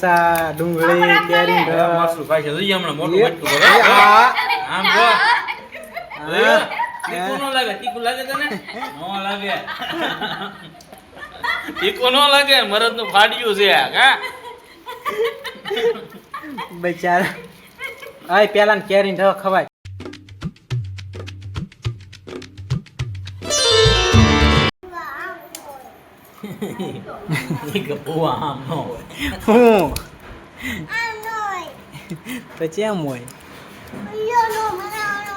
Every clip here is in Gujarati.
મરસા ડુંગળી કેરી મરસું ખાય છે જોઈએ હમણાં મોટું મટકું કરે આમ જો તીખું નો લાગે તીખું લાગે તને નો લાગે તીખું નો લાગે મરદ નું ફાડ્યું છે હા બચારા આય પેલા ને કેરી ઢ ખવાય એક પોવા આમ નો હોય હું પછી એમ હોય વિડિયો નો બનાવવાનો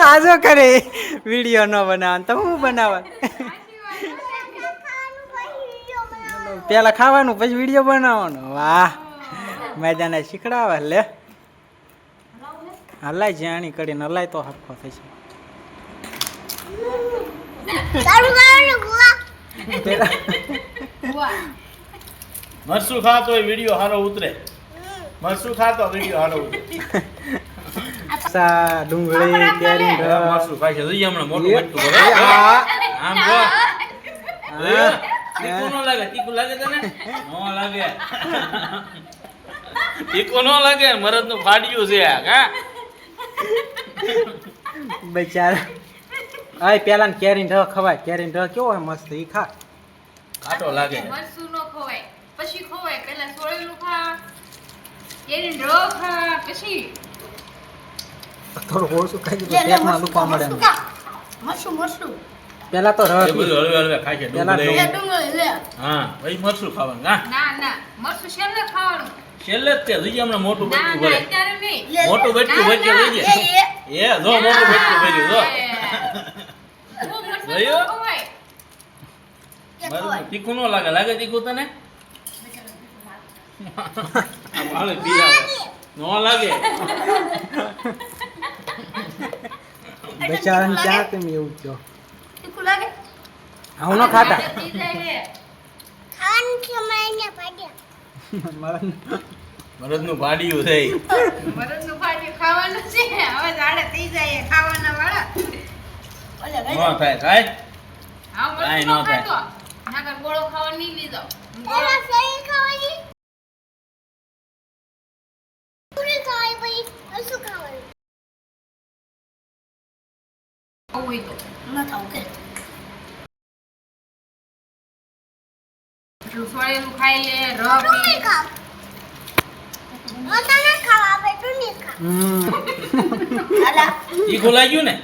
આ શું કરે વિડીયો ન બનાવ તો હું બનાવવા પેલા ખાવાનું પછી વિડીયો બનાવવાનો વાહ મેદાને શીખડાવે લે હલાય જાણી કરીને હલાય તો હરખો થશે મરસું ખાતો હોય વિડિયો હારો ઉતરે મરસું ખાતો વિડિયો હારો ઉતરે સા ડુંગળી કેરી મરસું ખાય છે જોઈએ હમણાં મોટું મટકું કરે આમ જો તીખું નો લાગે તીખું લાગે તને નો લાગે તીખું નો લાગે મરદ નું ફાડ્યું છે હા બચારા આય પેલા ને કેરી ઢ ખવાય કેરી ઢ કેવો હોય મસ્ત ઈ ખા કાટો લાગે મરસું નો ખવાય પછી ખવાય પેલા સોળેલું ખા કેરી ઢ ખા પછી થોડું ઓછું ખાઈ દીધું પેટમાં દુખવા મળે એમ. મરસું પેલા તો એ રસ બધું હળવે હળવે ખાય છે પેલા ડુંગળી. ડુંગળી લે હા પછી મરસું ખાવાનું હા ના મરસું છેલ્લે ખાવાનું છેલ્લે જ તે જોઈએ હમણાં મોટું ના બટકું ભરે અત્યારે નહીં મોટું બટકું વચ્ચે લઈ જાય એ જો મોટું બટકું ભર્યું જો જોયું? બરાબર. તીખું નો લાગે લાગે તીખું તને આ બાળે પી આવે નો લાગે બચારાને ક્યાં કેમ એવું થયો તીખું લાગે હું ન ખાતા મરદનું ભાડિયું છે ઈ. મરદનું ફાટી ખાવાનું છે હવે જાડે થઈ જાય ખાવાના વાળા નો થાય ખાય હા કાંઈ મરચું ન થાય. ખાતો નાગર ગોળો ખાવા નહીં લીધો એટલું સોળેલું ખાઈ લે તીખું લાગ્યું ને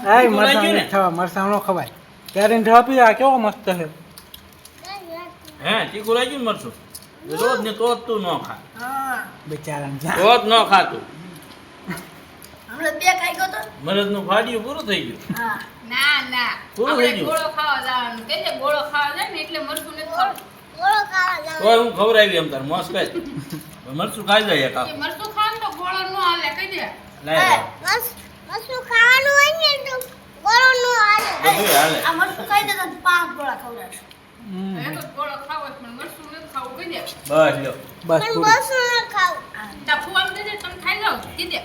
આય તીખું લાગ્યું ને? મરસા ખાવા મરસા નો ખવાય કેરી ઢ પી આ કેવો મસ્ત છે હે તીખું લાગ્યું ને મરચું રોજ ને તો જ તું ન ખા બચારાને જ્યાં તો જ ન ખાતું હમણાં બે ખાઈ ગયો તો મરદનું ભાડિયું પૂરું થઈ ગયું ના પૂરું આપણે થઈ ગયું? ગોળો ખાવા જવાનું કે છે ગોળો ખાવા જાય ને એટલે મરચું નથી ખાવું તોય હું ખવડાવી એમ તાર મોસ કઈ મરચું ખાઈ જાય એક કે આખું. મરચું ખાવાનું તો ગોળો ન હાલે કહી દે લાય લાય. બધુંય હાલે આ મરચું ખાઈ દે તો 5 ગોળા ખવડાવશે હમ. એક જ ગોળો ખાવો છે, પણ મરચું નથી ખાવું કહી દે બસ લ્યો બસ પૂરું. તા ફુવાન દે દે તમે ખાઈ જાઓ કહી દે